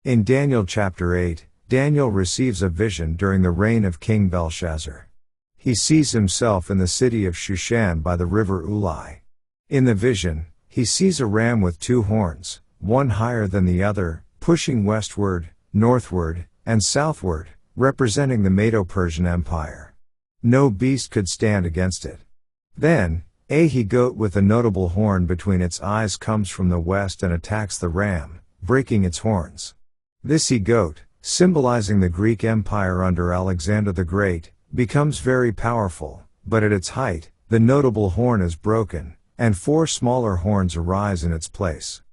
In Daniel chapter 8, Daniel receives a vision during the reign of King Belshazzar. He sees himself in the city of Shushan by the river Ulai. In the vision, he sees a ram with two horns, one higher than the other, pushing westward, northward, and southward, representing the Medo-Persian Empire. No beast could stand against it. Then, a he-goat with a notable horn between its eyes comes from the west and attacks the ram, breaking its horns. This he-goat, symbolizing the Greek Empire under Alexander the Great, becomes very powerful, but at its height, the notable horn is broken, and four smaller horns arise in its place.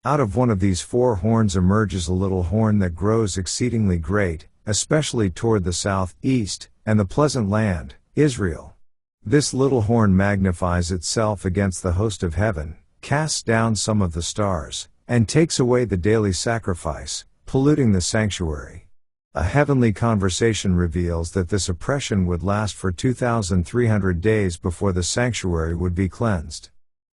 Out of one of these four horns emerges a little horn that grows exceedingly great, especially toward the south, east, and the pleasant land, Israel. This little horn magnifies itself against the host of heaven, casts down some of the stars, and takes away the daily sacrifice, polluting the sanctuary. A heavenly conversation reveals that this oppression would last for 2,300 days before the sanctuary would be cleansed.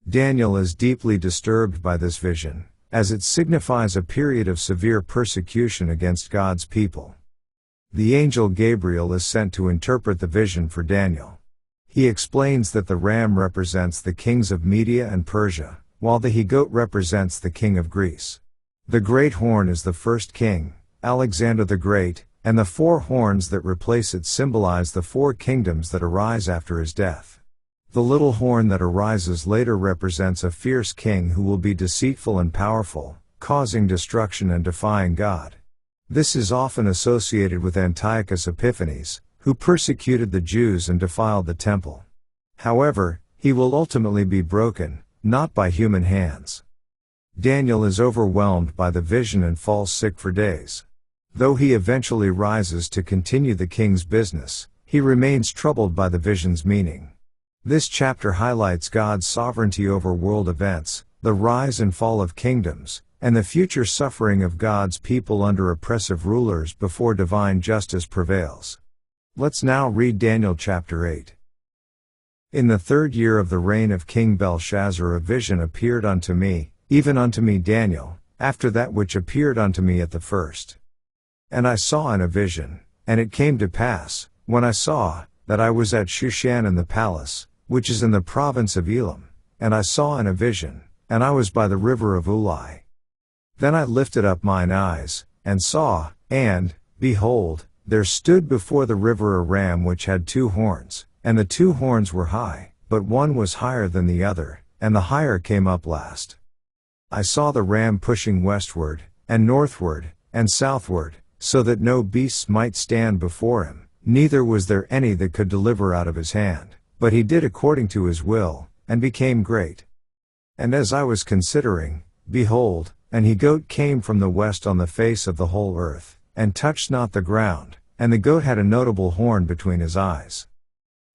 Daniel is deeply disturbed by this vision, as it signifies a period of severe persecution against God's people. The angel Gabriel is sent to interpret the vision for Daniel. He explains that the ram represents the kings of Media and Persia, while the he-goat represents the king of Greece. The great horn is the first king, Alexander the Great, and the four horns that replace it symbolize the four kingdoms that arise after his death. The little horn that arises later represents a fierce king who will be deceitful and powerful, causing destruction and defying God. This is often associated with Antiochus Epiphanes, who persecuted the Jews and defiled the temple. However, he will ultimately be broken, not by human hands. Daniel is overwhelmed by the vision and falls sick for days. Though he eventually rises to continue the king's business, he remains troubled by the vision's meaning. This chapter highlights God's sovereignty over world events, the rise and fall of kingdoms, and the future suffering of God's people under oppressive rulers before divine justice prevails. Let's now read Daniel chapter 8. In the 3rd year of the reign of King Belshazzar a vision appeared unto me, even unto me Daniel, after that which appeared unto me at the first. And I saw in a vision, and it came to pass, when I saw, that I was at Shushan in the palace, which is in the province of Elam, and I saw in a vision, and I was by the river of Ulai. Then I lifted up mine eyes, and saw, and, behold, there stood before the river a ram which had two horns, and the two horns were high, but one was higher than the other, and the higher came up last. I saw the ram pushing westward, and northward, and southward, so that no beasts might stand before him, neither was there any that could deliver out of his hand, but he did according to his will, and became great. And as I was considering, behold, an he-goat came from the west on the face of the whole earth, and touched not the ground, and the goat had a notable horn between his eyes.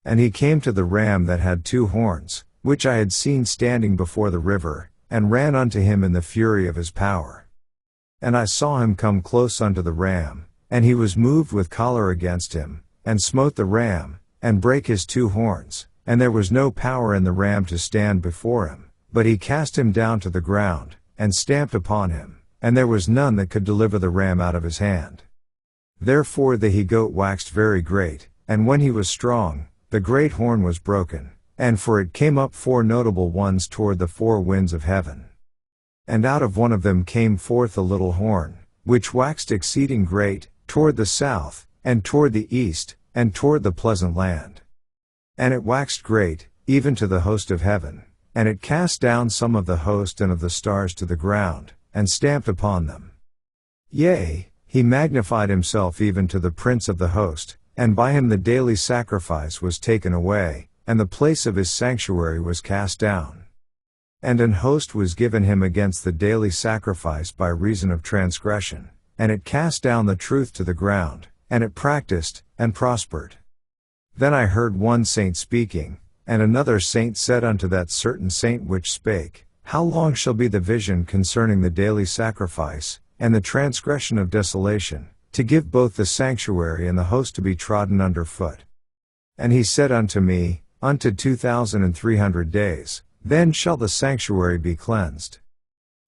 And he came to the ram that had two horns, which I had seen standing before the river, and ran unto him in the fury of his power. And I saw him come close unto the ram, and he was moved with choler against him, and smote the ram, and brake his two horns, and there was no power in the ram to stand before him, but he cast him down to the ground, and stamped upon him, and there was none that could deliver the ram out of his hand. Therefore the he-goat waxed very great, and when he was strong, the great horn was broken, and for it came up four notable ones toward the four winds of heaven. And out of one of them came forth a little horn, which waxed exceeding great, toward the south, and toward the east, and toward the pleasant land. And it waxed great, even to the host of heaven, and it cast down some of the host and of the stars to the ground, and stamped upon them. Yea, he magnified himself even to the prince of the host, and by him the daily sacrifice was taken away, and the place of his sanctuary was cast down. And an host was given him against the daily sacrifice by reason of transgression, and it cast down the truth to the ground, and it practiced, and prospered. Then I heard one saint speaking, and another saint said unto that certain saint which spake, How long shall be the vision concerning the daily sacrifice, and the transgression of desolation, to give both the sanctuary and the host to be trodden under foot? And he said unto me, Unto 2,300 days, then shall the sanctuary be cleansed.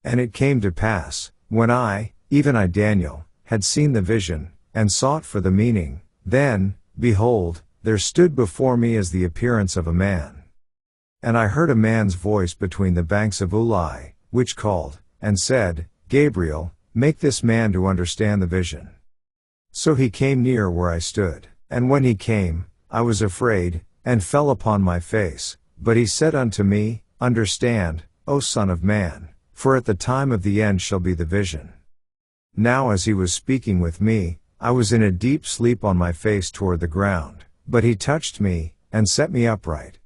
And it came to pass, when I, even I Daniel, had seen the vision, and sought for the meaning. Then, behold, there stood before me as the appearance of a man. And I heard a man's voice between the banks of Ulai, which called, and said, Gabriel, make this man to understand the vision. So he came near where I stood, and when he came, I was afraid, and fell upon my face. But he said unto me, Understand, O Son of Man, for at the time of the end shall be the vision. Now as he was speaking with me, I was in a deep sleep on my face toward the ground, but he touched me, and set me upright.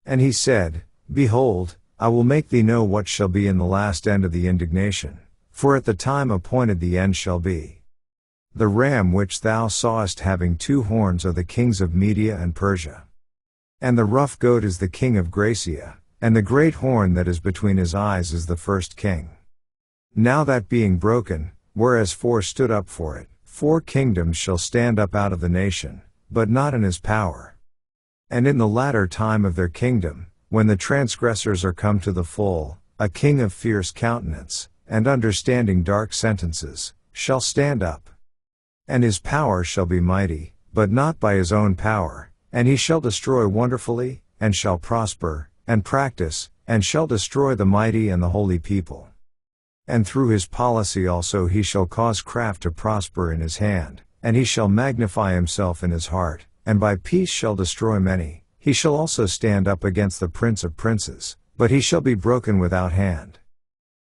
And he said, Behold, I will make thee know what shall be in the last end of the indignation, for at the time appointed the end shall be. The ram which thou sawest having 2 horns are the kings of Media and Persia. And the rough goat is the king of Gracia, and the great horn that is between his eyes is the first king. Now that being broken, whereas 4 stood up for it, 4 kingdoms shall stand up out of the nation, but not in his power. And in the latter time of their kingdom, when the transgressors are come to the full, a king of fierce countenance, and understanding dark sentences, shall stand up. And his power shall be mighty, but not by his own power, and he shall destroy wonderfully, and shall prosper, and practice, and shall destroy the mighty and the holy people. And through his policy also he shall cause craft to prosper in his hand, and he shall magnify himself in his heart, and by peace shall destroy many. He shall also stand up against the prince of princes, but he shall be broken without hand.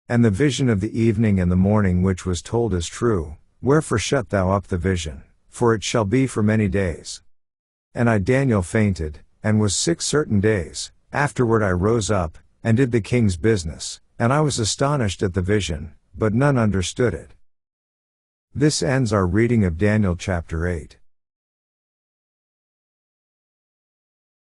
And the vision of the evening and the morning which was told is true, wherefore shut thou up the vision, for it shall be for many days. And I Daniel fainted, and was sick certain days. Afterward I rose up, and did the king's business, and I was astonished at the vision, but none understood it. This ends our reading of Daniel chapter 8.